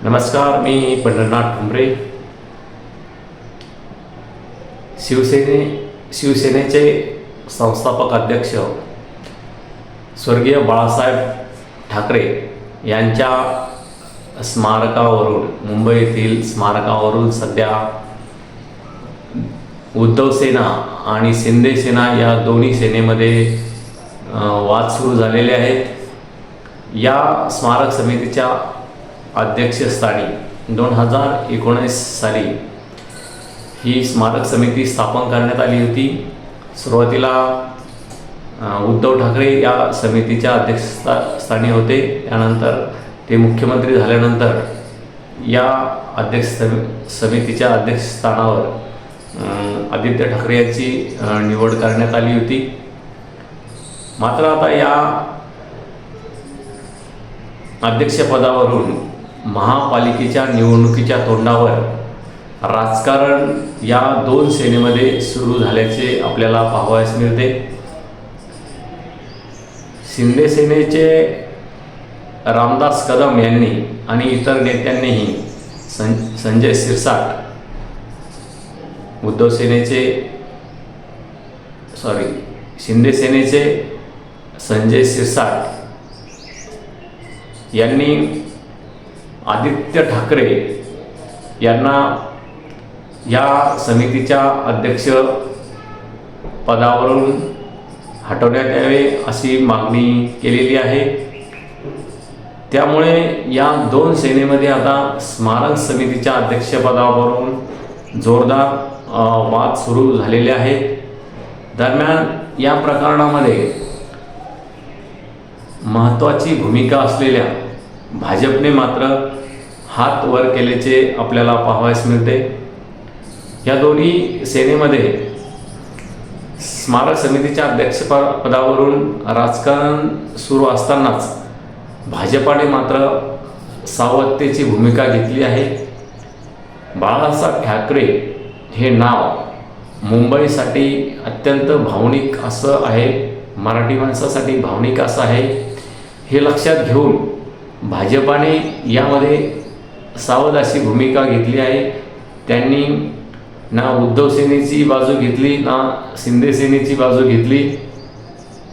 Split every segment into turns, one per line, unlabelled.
नमस्कार, मी पंढरनाथ ठुमरे. शिवसेनेचे संस्थापक अध्यक्ष स्वर्गीय बाळासाहेब ठाकरे यांच्या स्मारकावरून, मुंबईतील स्मारकावरून सध्या उद्धव सेना आणि शिंदे सेना या दोन्ही सेनेमध्ये वाद सुरू झालेले आहेत. या स्मारक समितीच्या अध्यक्षस्थानी 2019 साली ही स्मारक समिती स्थापन करण्यात आली होती. सुरुवातीला उद्धव ठाकरे या समितीच्या अध्यक्षस्थानी होते. त्यानंतर ते मुख्यमंत्री झाल्यानंतर या समितीच्या अध्यक्षस्थानावर आदित्य ठाकरे यांची निवड करण्यात आली होती. मात्र आता या अध्यक्षपदावरून महापालिकेच्या निवडणुकीच्या तोंडावर राजकारण या दोन सेनेमध्ये सुरू झाल्याचे आपल्याला पाहावयास मिळते. शिंदे सेनेचे रामदास कदम यांनी आणि इतर नेत्यांनीही संजय शिरसाट, शिंदे सेनेचे संजय शिरसाट यांनी आदित्य ठाकरे यांना या समितीच्या अध्यक्ष पदावरून हटवण्यात यावे अशी मागणी केलेली आहे. त्यामुळे या दोन सेनेमध्ये आता स्मारक समितीच्या अध्यक्षपदावरून जोरदार वाद सुरू झालेले आहेत. दरम्यान या प्रकरणामध्ये महत्त्वाची भूमिका असलेल्या भाजपने मात्र हात वर केल्याचे आपल्याला पाहावयास मिळते. या दोन्ही सेनेमध्ये स्मारक समितीच्या अध्यक्षपदावरून राजकारण सुरू असतानाच भाजपाने मात्र सावधतेची भूमिका घेतली आहे. बाळासाहेब ठाकरे हे नाव मुंबईसाठी अत्यंत भावनिक असं आहे, मराठी माणसासाठी भावनिक असं आहे. हे लक्षात घेऊन भाजपाने यामध्ये सावध अशी भूमिका घेतली आहे. त्यांनी ना उद्धव सेनेची बाजू घेतली ना शिंदे सेनेची बाजू घेतली.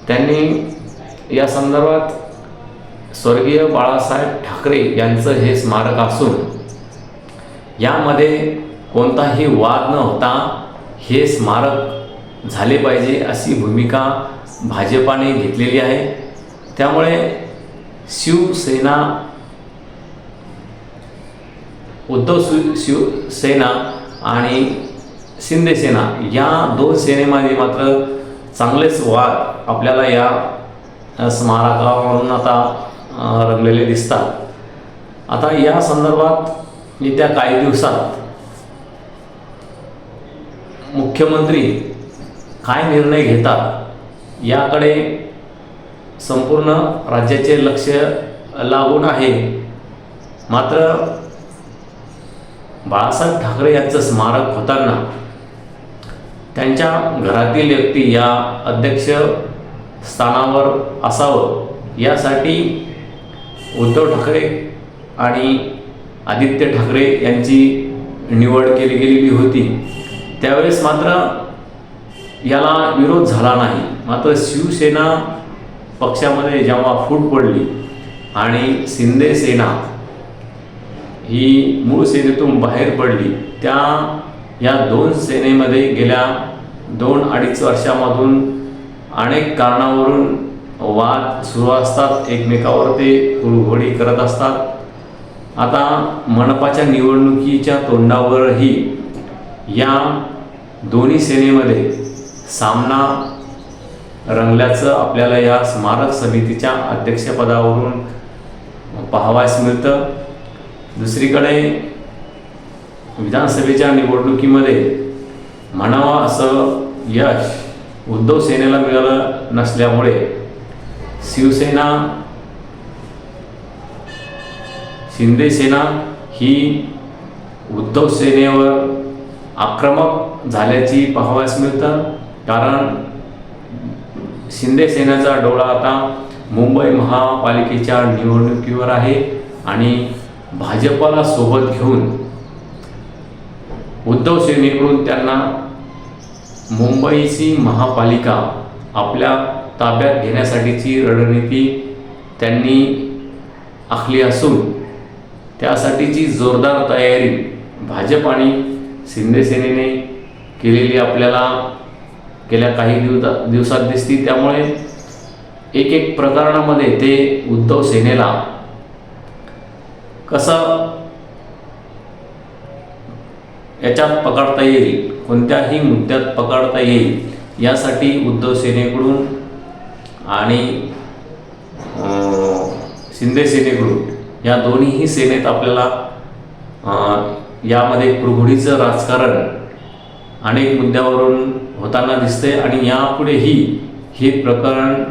त्यांनी या संदर्भात स्वर्गीय बाळासाहेब ठाकरे यांचं हे स्मारक असून यामध्ये कोणताही वाद न होता हे स्मारक झाले पाहिजे अशी भूमिका भाजपाने घेतलेली आहे. त्यामुळे शिवसेना, शिवसेना आणि शिंदे सेना या दोन सेनेमध्ये मात्र चांगलेच वाद आपल्याला या स्मारकावरून आता रंगलेले दिसतात. आता या संदर्भात येत्या काही दिवसात मुख्यमंत्री काय निर्णय घेतात याकडे संपूर्ण राज्याचे लक्ष लागून आहे. मात्र बाळासाहेब ठाकरे यांचं स्मारक होताना त्यांच्या घरातील व्यक्ती या अध्यक्ष स्थानावर असावं यासाठी उद्धव ठाकरे आणि आदित्य ठाकरे यांची निवड केली गेलेली होती. त्यावेळेस मात्र याला विरोध झाला नाही. मात्र शिवसेना पक्षामध्ये जेव्हा फूट पडली आणि शिंदे सेना ही मूळ सेनेतून बाहेर पडली, या दोन सेनेमध्ये गेल्या 2-2.5 वर्षामधून अनेक कारणावरून वाद सुरू असतात. एकमेकावर ते कुरघोडी करत असतात. आता मनपाच्या निवडणुकीच्या तोंडावरही या दोन्ही सेनेमध्ये सामना रंगल्याचं आपल्याला या स्मारक समितीच्या अध्यक्षपदावरून पाहावयास मिळतं. दुसरीकडे विधानसभेच्या निवडणुकीमध्ये म्हणावं असं यश उद्धव सेनेला मिळालं नसल्यामुळे शिवसेना, शिंदे सेना ही उद्धव सेनेवर आक्रमक झाल्याची पाहावयास मिळतं. कारण शिंदे सेनेचा डोळा आता मुंबई महापालिकेच्या निवडणुकीवर आहे आणि भाजपला सोबत घेऊन उद्धव सेनेकडून त्यांना मुंबईची महापालिका आपल्या ताब्यात घेण्यासाठीची रणनीती त्यांनी आखली असून त्यासाठीची जोरदार तयारी भाजप आणि शिंदे सेनेने केलेली आपल्याला गेल्या काही दिवसात दिसती। त्यामुळे एक प्रकरणामध्ये ते उद्धव सेनेला कसं याच्यात पकडता येईल, कोणत्याही मुद्द्यात पकडता येईल यासाठी उद्धव सेनेकडून आणि शिंदे सेनेकडून या दोन्हीही सेनेत आपल्याला यामध्ये कुरघोडीचं राजकारण अनेक मुद्द्यावरून होताना दिसते आणि यापुढेही हे प्रकरण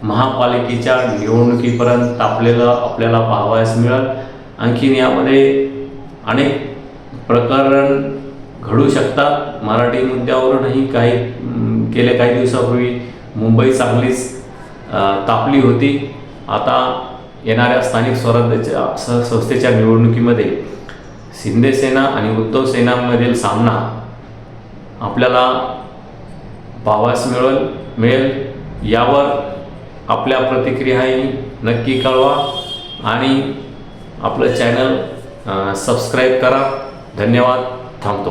महापालिकेच्या निवडणुकीपर्यंत तापलेलं आपल्याला पाहावयास मिळेल। आणखीन यामध्ये अनेक प्रकरण घडू शकतात। मराठी मुद्द्यावरूनही गेल्या काही दिवसापूर्वी मुंबई चांगलीच तापली होती। आता येणाऱ्या स्थानिक स्वराज्याच्या संस्थेच्या निवडणुकीमध्ये शिंदे सेना आणि उद्धव सेनांमधील सामना आपल्याला पाहावयास मिळेल। यावर आपल्या प्रतिक्रियाही नक्की कळवा आणि आपलं चॅनल सबस्क्राईब करा। धन्यवाद। थांबतो।